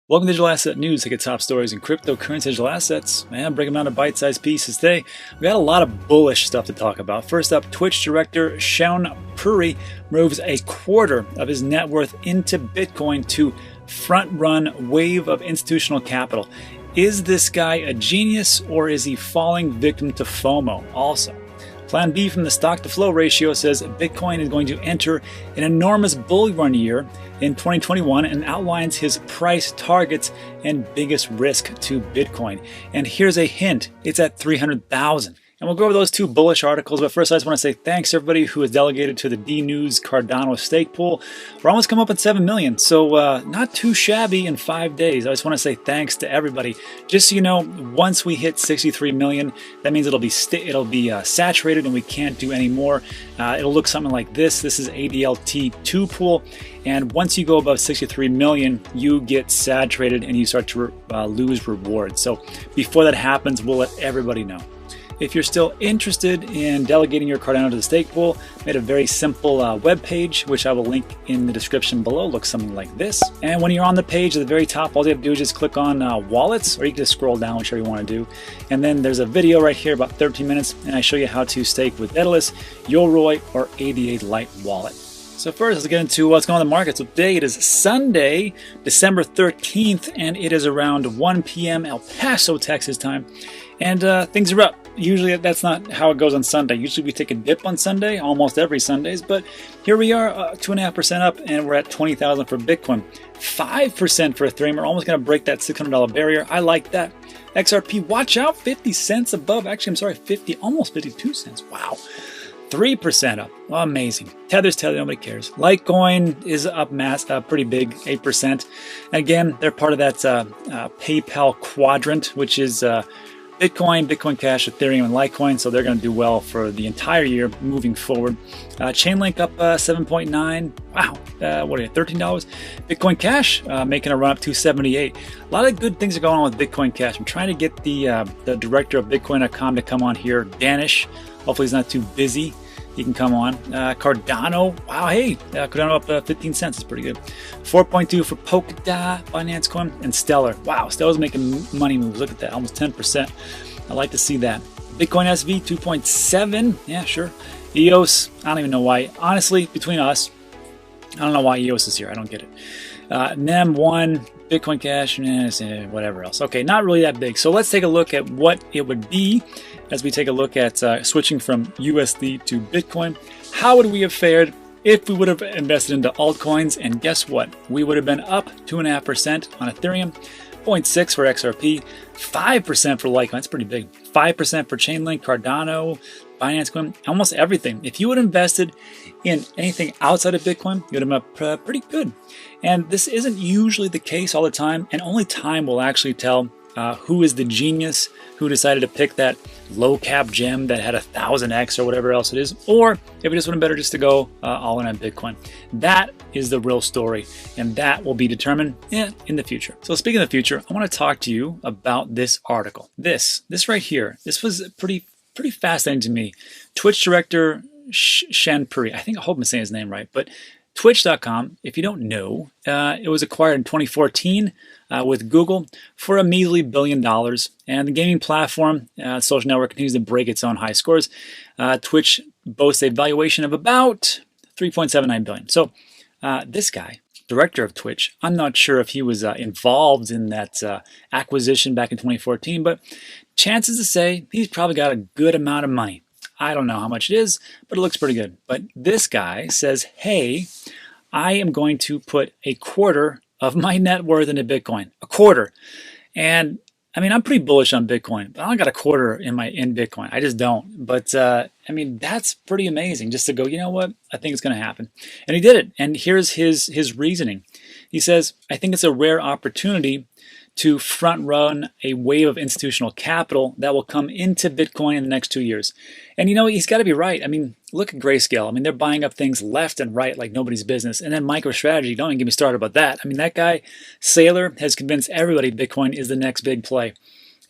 Welcome to Digital Asset News. Take top stories in cryptocurrency digital assets and break them down to bite-sized pieces. Today, we got a lot of bullish stuff to talk about. First up, Twitch director Shaan Puri moves a quarter of his net worth into Bitcoin to front-run wave of institutional capital. Is this guy a genius or is he falling victim to FOMO? Also, Plan B from the stock to flow ratio says Bitcoin is going to enter an enormous bull run year in 2021 and outlines his price targets and biggest risk to Bitcoin. And here's a hint, it's at 300,000. And we'll go over those two bullish articles, but first I just want to say thanks to everybody who has delegated to the DNews Cardano stake pool. We're almost come up at 7 million, so not too shabby in 5 days. I just want to say thanks to everybody. Just so you know, once we hit 63 million, that means it'll be saturated and we can't do any more. It'll look something like this. This is ADLT2 pool, and once you go above 63 million, you get saturated and you start to lose rewards. So before that happens, we'll let everybody know. If you're still interested in delegating your Cardano to the stake pool, made a very simple web page, which I will link in the description below. Looks something like this. And when you're on the page at the very top, all you have to do is just click on wallets, or you can just scroll down, whichever you want to do. And then there's a video right here, about 13 minutes, and I show you how to stake with Daedalus, Yoroi, or ADA Lite wallet. So first, let's get into what's going on in the market. So today it is Sunday, December 13th, and it is around 1 p.m. El Paso, Texas time. And things are up. Usually that's not how it goes on Sunday. Usually we take a dip on Sunday, almost every Sundays, but here we are, 2.5% up, and we're at 20,000 for Bitcoin. 5% for Ethereum. We're almost going to break that $600 barrier. I like that. XRP, watch out, 50 cents above. Actually, I'm sorry, almost 52 cents. Wow. 3% up. Oh, amazing. Tether's Tether, nobody cares. Litecoin is up pretty big, 8%. And again, they're part of that PayPal quadrant, which is Bitcoin, Bitcoin Cash, Ethereum, and Litecoin, so they're going to do well for the entire year moving forward. Chainlink up 7.9. Wow, what are you, $13? Bitcoin Cash making a run up to 78. A lot of good things are going on with Bitcoin Cash. I'm trying to get the director of Bitcoin.com to come on here, Danish. Hopefully he's not too busy. He can come on. Cardano, wow, hey, Cardano up 15 cents, is pretty good. 4.2 for Polkadot, Binance Coin, and Stellar. Wow, Stellar's making money moves. Look at that, almost 10%. I like to see that. Bitcoin SV, 2.7. Yeah, sure. EOS, I don't even know why. Honestly, between us, I don't know why EOS is here. I don't get it. NEM 1, Bitcoin Cash, whatever else. Okay, not really that big. So let's take a look at what it would be as we take a look at switching from USD to Bitcoin. How would we have fared if we would have invested into altcoins? And guess what? We would have been up 2.5% on Ethereum, 0.6 for XRP, 5% for Litecoin. That's pretty big. 5% for Chainlink, Cardano, Binance Coin, almost everything. If you would have invested in anything outside of Bitcoin, you would have been up pretty good. And this isn't usually the case all the time, and only time will actually tell who is the genius who decided to pick that low cap gem that had 1000x or whatever else it is, or if it just would have been better just to go all in on Bitcoin. That is the real story, and that will be determined in the future. So speaking of the future, I want to talk to you about this article. This right here. This was pretty fascinating to me. Twitch director Shaan Puri, I hope I'm saying his name right, but Twitch.com, if you don't know, it was acquired in 2014 with Google for a measly $1 billion. And the gaming platform, social network, continues to break its own high scores. Twitch boasts a valuation of about $3.79 billion. So this guy, director of Twitch, I'm not sure if he was involved in that acquisition back in 2014, but chances to say he's probably got a good amount of money. I don't know how much it is, but it looks pretty good. But this guy says, hey, I am going to put a quarter of my net worth into Bitcoin. A quarter. And I mean, I'm pretty bullish on Bitcoin, but I don't got a quarter in Bitcoin. I just don't. But I mean, that's pretty amazing just to go, you know what? I think it's going to happen. And he did it. And here's his reasoning. He says, I think it's a rare opportunity to front run a wave of institutional capital that will come into Bitcoin in the next 2 years. And you know, he's got to be right. I mean, look at Grayscale. I mean, they're buying up things left and right like nobody's business. And then MicroStrategy, don't even get me started about that. I mean, that guy, Saylor, has convinced everybody Bitcoin is the next big play.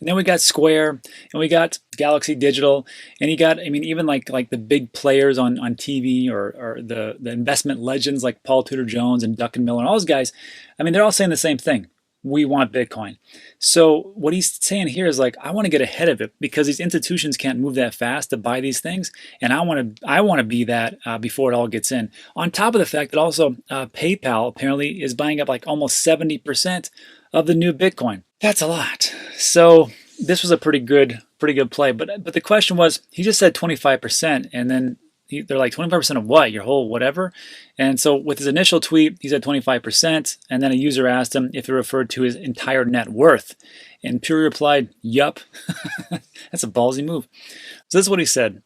And then we got Square, and we got Galaxy Digital, and you got, I mean, even like the big players on TV or the investment legends like Paul Tudor Jones and Duncan Miller and all those guys. I mean, they're all saying the same thing. we want Bitcoin. So what he's saying here is like, I want to get ahead of it because these institutions can't move that fast to buy these things, and I want to be that before it all gets in. On top of the fact that also PayPal apparently is buying up like almost 70% of the new Bitcoin. That's a lot. So this was a pretty good play. But the question was, he just said 25%, and then they're like, 25% of what? Your whole whatever? And so with his initial tweet, he said 25%, and then a user asked him if it referred to his entire net worth. And Puri replied, yup. That's a ballsy move. So this is what he said.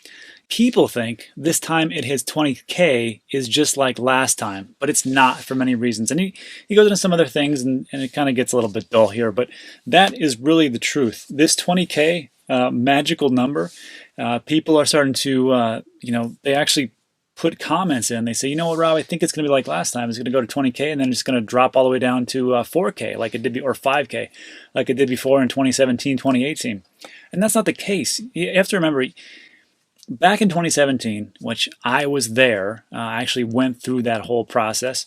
People think this time it hits 20K is just like last time, but it's not for many reasons. And he goes into some other things, and it kind of gets a little bit dull here, but that is really the truth. This 20K magical number, people are starting to, they actually put comments in. They say, you know what, Rob, I think it's going to be like last time. It's going to go to 20K, and then it's going to drop all the way down to 4K, like it did, or 5K, like it did before in 2017, 2018. And that's not the case. You have to remember, back in 2017, which I was there, I actually went through that whole process.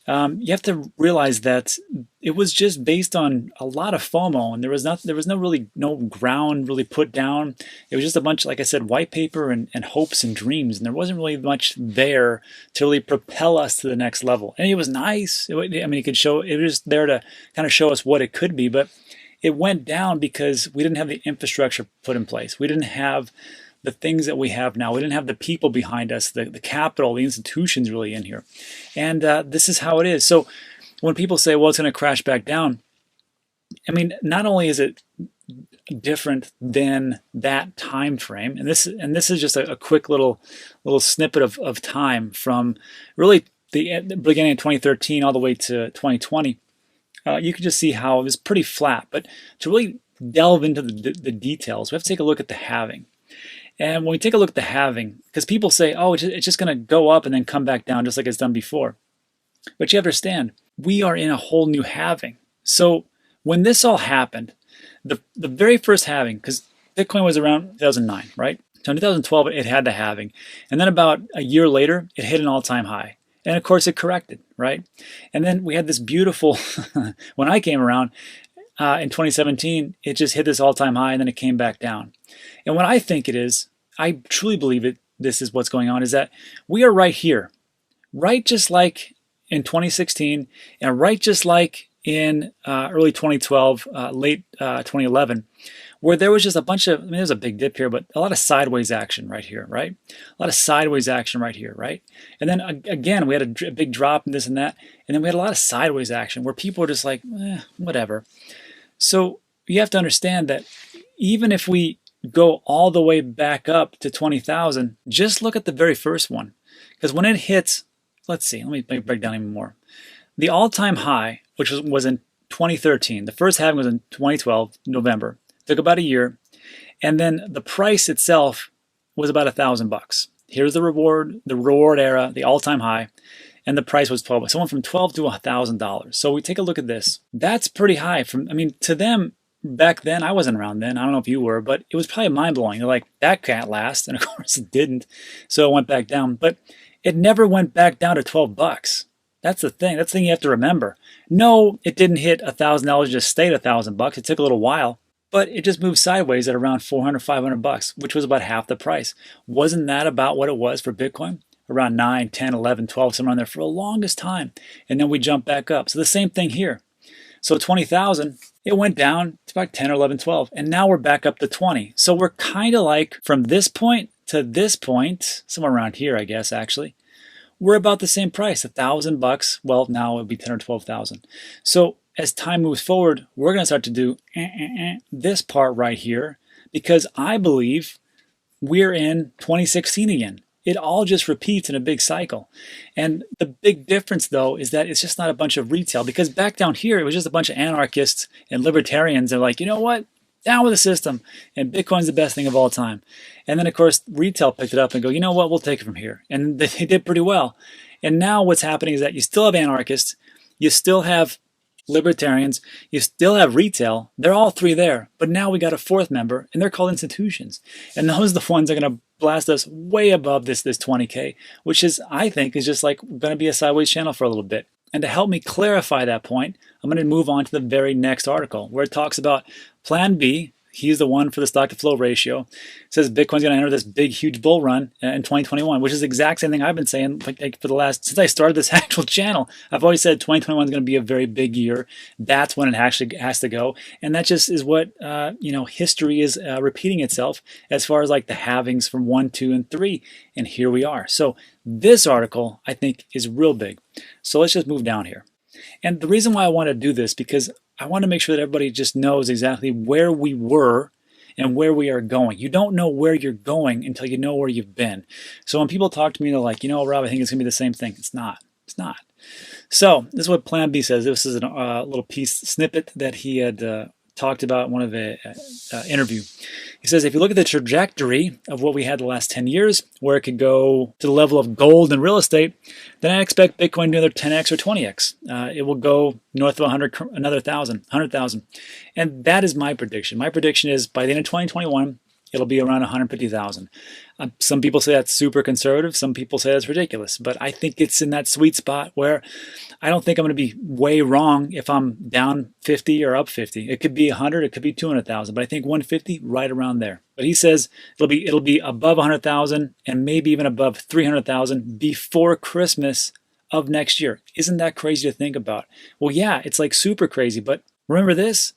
You have to realize that it was just based on a lot of FOMO, and there was no ground really put down. It was just a bunch, like I said, white paper and hopes and dreams, and there wasn't really much there to really propel us to the next level. And it was nice. It was there to kind of show us what it could be, but it went down because we didn't have the infrastructure put in place. We didn't have the things that we have now. We didn't have the people behind us, the capital, the institutions really in here. And this is how it is. So when people say, well, it's going to crash back down, I mean, not only is it different than that time frame, and this is just a quick little snippet of time from really the beginning of 2013 all the way to 2020, you can just see how it was pretty flat. But to really delve into the details, we have to take a look at the halving. And when we take a look at the halving, because people say, oh, it's just going to go up and then come back down just like it's done before. But you have to understand, we are in a whole new halving. So when this all happened, the very first halving, because Bitcoin was around 2009, right? So in 2012, it had the halving. And then about a year later, it hit an all-time high. And of course, it corrected, right? And then we had this beautiful, when I came around, in 2017, it just hit this all-time high, and then it came back down. And what I think it is, I truly believe it, this is what's going on, is that we are right here, right just like in 2016, and right just like in early 2012, late 2011, where there was just a bunch of, there's a big dip here, but a lot of sideways action right here, right? A lot of sideways action right here, right? And then again, we had a big drop and this and that, and then we had a lot of sideways action where people were just like, whatever. So you have to understand that even if we go all the way back up to 20,000, just look at the very first one. Because when it hits, let's see, let me break down even more. The all-time high, which was in 2013, the first halving was in 2012, November. Took about a year. And then the price itself was about $1,000. Here's the reward era, the all-time high. And the price was $12. So it went from $12 to $1,000. So we take a look at this. That's pretty high. To them, back then, I wasn't around then. I don't know if you were, but it was probably mind-blowing. They're like, that can't last. And of course it didn't. So it went back down. But it never went back down to $12. That's the thing. That's the thing you have to remember. No, it didn't hit $1,000, just stayed $1,000. It took a little while. But it just moved sideways at around $400, $500, which was about half the price. Wasn't that about what it was for Bitcoin? Around 9, 10, 11, 12, somewhere around there for the longest time. And then we jump back up. So the same thing here. So 20,000, it went down to about 10 or 11, 12. And now we're back up to 20. So we're kind of like from this point to this point, somewhere around here, I guess, actually, we're about the same price, $1,000. Well, now it would be 10 or 12,000. So as time moves forward, we're going to start to do this part right here, because I believe we're in 2016 again. It all just repeats in a big cycle. And the big difference, though, is that it's just not a bunch of retail, because back down here, it was just a bunch of anarchists and libertarians. They're like, you know what? Down with the system. And Bitcoin's the best thing of all time. And then, of course, retail picked it up and go, you know what? We'll take it from here. And they did pretty well. And now what's happening is that you still have anarchists. You still have libertarians, you still have retail. They're all three there. But now we got a fourth member, and they're called institutions. And those are the ones that are going to blast us way above this 20K, which is, I think, is just like going to be a sideways channel for a little bit. And to help me clarify that point, I'm going to move on to the very next article where it talks about Plan B. He's the one for the stock to flow ratio. It says Bitcoin's going to enter this big, huge bull run in 2021, which is the exact same thing I've been saying like for the last, since I started this actual channel. I've always said 2021 is going to be a very big year. That's when it actually has to go. And that just is what, history is repeating itself as far as like the halvings from 1, 2, and 3. And here we are. So this article, I think, is real big. So let's just move down here. And the reason why I want to do this, because I want to make sure that everybody just knows exactly where we were and where we are going. You don't know where you're going until you know where you've been. So when people talk to me, they're like, Rob, I think it's going to be the same thing. It's not. It's not. So this is what Plan B says. This is a little piece snippet that he had talked about in one of the interview. He says, if you look at the trajectory of what we had the last 10 years, where it could go to the level of gold and real estate, then I expect Bitcoin to do another 10x or 20x. It will go north of 100,000. And that is my prediction. My prediction is by the end of 2021, it'll be around 150,000. Some people say that's super conservative. Some people say that's ridiculous. But I think it's in that sweet spot where I don't think I'm going to be way wrong if I'm down 50 or up 50. It could be 100, it could be 200,000, but I think 150, right around there. But he says it'll be above 100,000 and maybe even above 300,000 before Christmas of next year. Isn't that crazy to think about? Well, yeah, it's like super crazy, but remember this?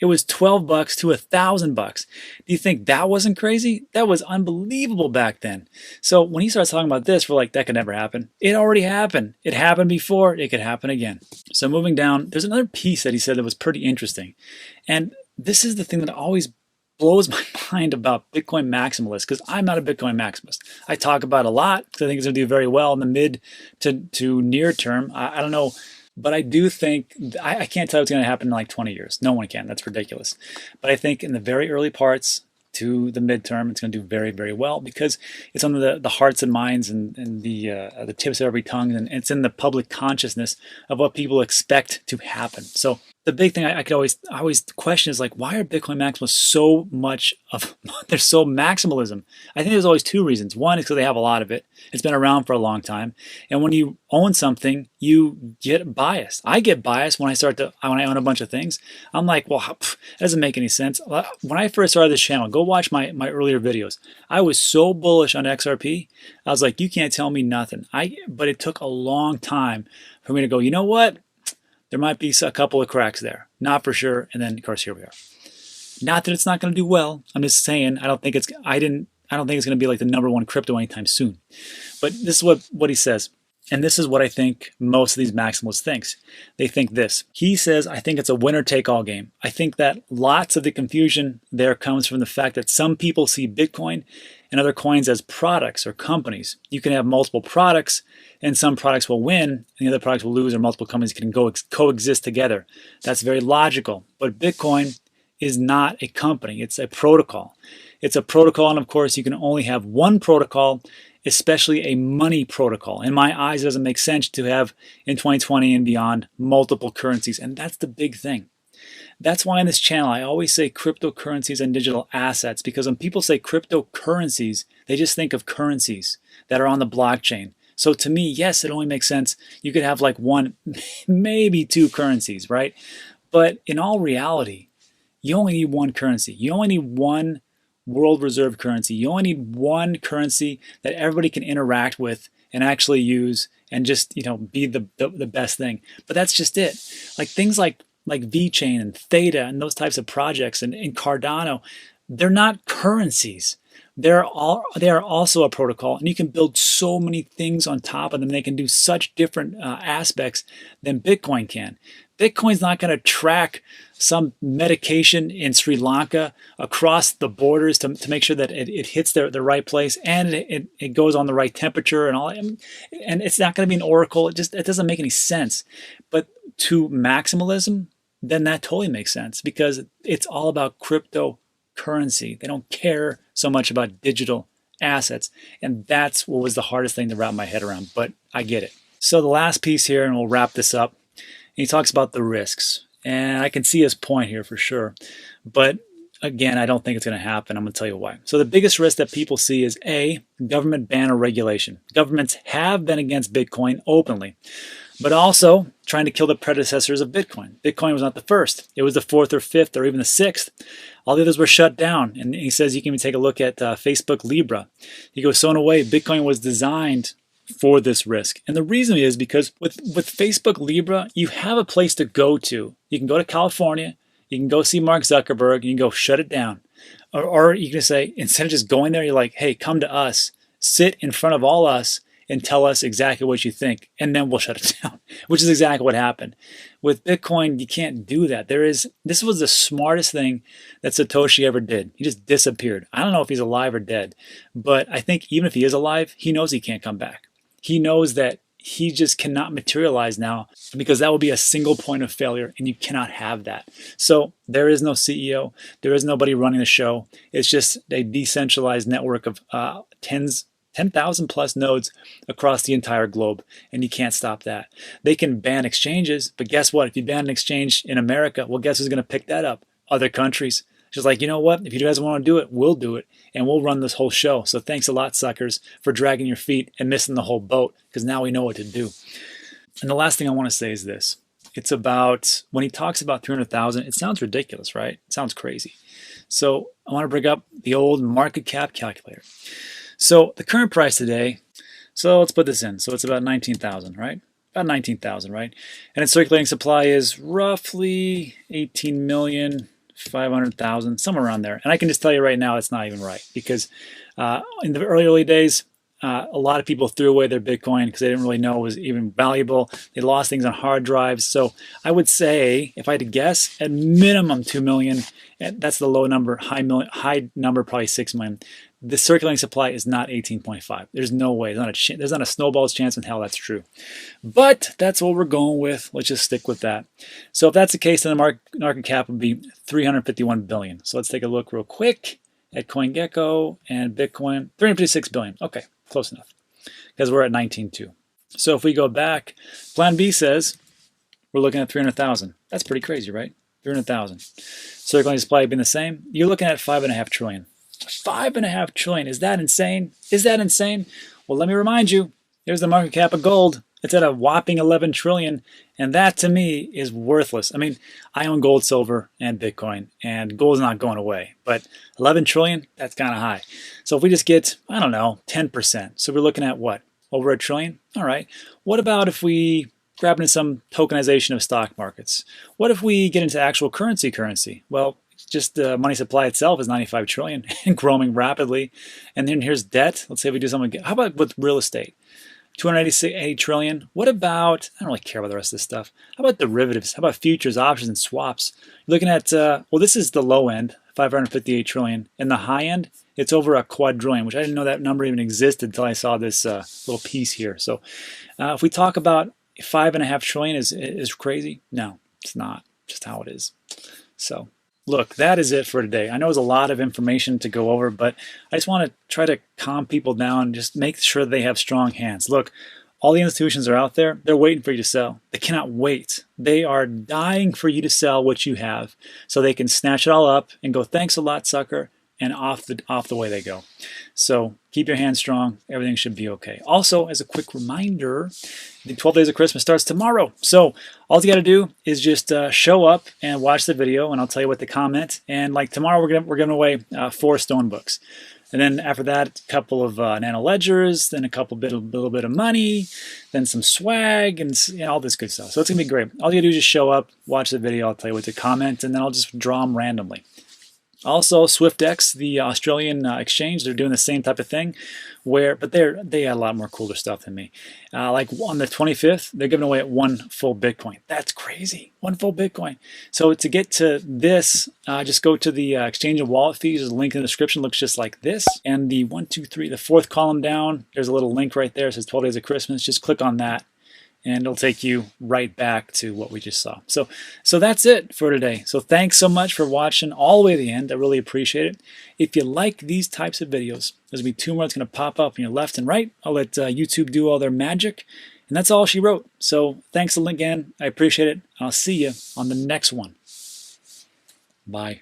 It was $12 to $1,000. Do you think that wasn't crazy? That was unbelievable back then. So when he starts talking about this, we're like, that could never happen. It already happened. It happened before. It could happen again. So moving down, there's another piece that he said that was pretty interesting. And this is the thing that always blows my mind about Bitcoin maximalists, because I'm not a Bitcoin maximalist. I talk about it a lot because I think it's going to do very well in the mid to near term. I don't know. But I do think, I can't tell what's going to happen in like 20 years. No one can. That's ridiculous. But I think in the very early parts to the midterm, it's going to do very, very well because it's on the hearts and minds and the tips of every tongue, and it's in the public consciousness of what people expect to happen. So the big thing I always question is like, why are Bitcoin maximalists so much of, they're so maximalism? I think there's always two reasons. One is because they have a lot of it. It's been around for a long time. And when you own something, you get biased. I get biased when I own a bunch of things. I'm like, well, that doesn't make any sense. When I first started this channel, go watch my earlier videos. I was so bullish on XRP. I was like, you can't tell me nothing. But it took a long time for me to go, you know what? There might be a couple of cracks there. Not for sure. And then, of course, here we are. Not that it's not going to do well. I'm just saying I don't think it's going to be like the number one crypto anytime soon. But this is what he says. And this is what I think most of these maximalists thinks. They think this. He says, I think it's a winner-take-all game. I think that lots of the confusion there comes from the fact that some people see Bitcoin and other coins as products or companies. You can have multiple products, and some products will win, and the other products will lose, or multiple companies can coexist together. That's very logical. But Bitcoin is not a company. It's a protocol. It's a protocol, and of course, you can only have one protocol, especially a money protocol. In my eyes, it doesn't make sense to have, in 2020 and beyond, multiple currencies. And that's the big thing. That's why in this channel, I always say cryptocurrencies and digital assets, because when people say cryptocurrencies, they just think of currencies that are on the blockchain. So to me, yes, it only makes sense. You could have like one, maybe two currencies, right? But in all reality, you only need one currency. You only need one world reserve currency. You only need one currency that everybody can interact with and actually use and just, be the best thing. But that's just it. Like things like VeChain and Theta and those types of projects and Cardano, they're not currencies. They are also a protocol, and you can build so many things on top of them. They can do such different aspects than Bitcoin can. Bitcoin's not going to track some medication in Sri Lanka across the borders to make sure that it hits the right place and it goes on the right temperature and all. And it's not going to be an oracle. It doesn't make any sense. But to maximalism, then that totally makes sense because it's all about cryptocurrency. They don't care so much about digital assets. And that's what was the hardest thing to wrap my head around. But I get it. So the last piece here, and we'll wrap this up. He talks about the risks. And I can see his point here for sure. But again, I don't think it's going to happen. I'm going to tell you why. So the biggest risk that people see is A, government ban or regulation. Governments have been against Bitcoin openly. but also trying to kill the predecessors of Bitcoin. Bitcoin was not the first. It was the fourth or fifth or even the sixth. All the others were shut down. And he says you can even take a look at Facebook Libra. He goes, so in a way, Bitcoin was designed for this risk. And the reason is because with Facebook Libra, you have a place to go to. You can go to California. You can go see Mark Zuckerberg. And you can go shut it down. Or you can say, instead of just going there, you're like, hey, come to us. Sit in front of all us and tell us exactly what you think, and then we'll shut it down, which is exactly what happened. With Bitcoin, you can't do that. This was the smartest thing that Satoshi ever did. He just disappeared. I don't know if he's alive or dead, but I think even if he is alive, he knows he can't come back. He knows that he just cannot materialize now because that will be a single point of failure, and you cannot have that. So there is no CEO. There is nobody running the show. It's just a decentralized network of 10,000 plus nodes across the entire globe, and you can't stop that. They can ban exchanges, but guess what? If you ban an exchange in America, well, guess who's going to pick that up? Other countries. Just like, you know what? If you guys want to do it, we'll do it, and we'll run this whole show. So thanks a lot, suckers, for dragging your feet and missing the whole boat, because now we know what to do. And the last thing I want to say is this. It's about, when he talks about 300,000, it sounds ridiculous, right? It sounds crazy. So I want to bring up the old market cap calculator. So the current price today, so let's put this in. So it's about 19,000, right? About 19,000, right? And its circulating supply is roughly 18,500,000, somewhere around there. And I can just tell you right now, it's not even right, because in the early days, a lot of people threw away their Bitcoin because they didn't really know it was even valuable. They lost things on hard drives. So I would say, if I had to guess, at minimum 2 million. And that's the low number. High number, probably 6 million. The circulating supply is not 18.5. There's no way. There's not a snowball's chance in hell that's true. But that's what we're going with. Let's just stick with that. So if that's the case, then the market cap would be 351 billion. So let's take a look real quick at CoinGecko and Bitcoin. 356 billion. Okay, close enough, because we're at 19.2. So if we go back, Plan B says we're looking at 300,000. That's pretty crazy, right? 300,000. Circulating supply being the same. You're looking at 5.5 trillion. 5.5 trillion. Is that insane? Is that insane? Well, let me remind you, here's the market cap of gold. It's at a whopping 11 trillion. And that to me is worthless. I mean, I own gold, silver, and Bitcoin, and gold's not going away. But 11 trillion, that's kind of high. So if we just get, I don't know, 10%. So we're looking at what? Over a trillion? All right. What about if we grab into some tokenization of stock markets? What if we get into actual currency? Well, just the money supply itself is 95 trillion and growing rapidly. And then here's debt. Let's say we do something. How about with real estate? 288 trillion. What about, I don't really care about the rest of this stuff. How about derivatives? How about futures, options, and swaps? You're looking at, well, this is the low end, 558 trillion. And the high end, it's over a quadrillion, which I didn't know that number even existed until I saw this little piece here. So if we talk about 5.5 trillion is crazy, no, it's not. Just how it is. So look, that is it for today. I know it's a lot of information to go over, but I just want to try to calm people down, just make sure they have strong hands. Look, all the institutions are out there. They're waiting for you to sell. They cannot wait. They are dying for you to sell what you have so they can snatch it all up and go, thanks a lot, sucker, and off the way they go. So keep your hands strong. Everything should be okay. Also, as a quick reminder, the 12 Days of Christmas starts tomorrow. So all you got to do is just show up and watch the video, and I'll tell you what to comment. And like tomorrow, we're giving away 4 stone books. And then after that, a couple of nano ledgers, then a little bit of money, then some swag, and all this good stuff. So it's going to be great. All you got to do is just show up, watch the video, I'll tell you what to comment, and then I'll just draw them randomly. Also, SwiftX, the Australian exchange, they're doing the same type of thing, but they had a lot more cooler stuff than me. Like on the 25th, they're giving away 1 full Bitcoin. That's crazy, 1 full Bitcoin. So to get to this, just go to the exchange and wallet fees. There's a link in the description. Looks just like this. And the 1, 2, 3, the 4th column down, there's a little link right there. It says 12 Days of Christmas. Just click on that, and it'll take you right back to what we just saw. So that's it for today. So thanks so much for watching all the way to the end. I really appreciate it. If you like these types of videos, there's going to be 2 more that's going to pop up on your left and right. I'll let YouTube do all their magic. And that's all she wrote. So thanks again. I appreciate it. I'll see you on the next one. Bye.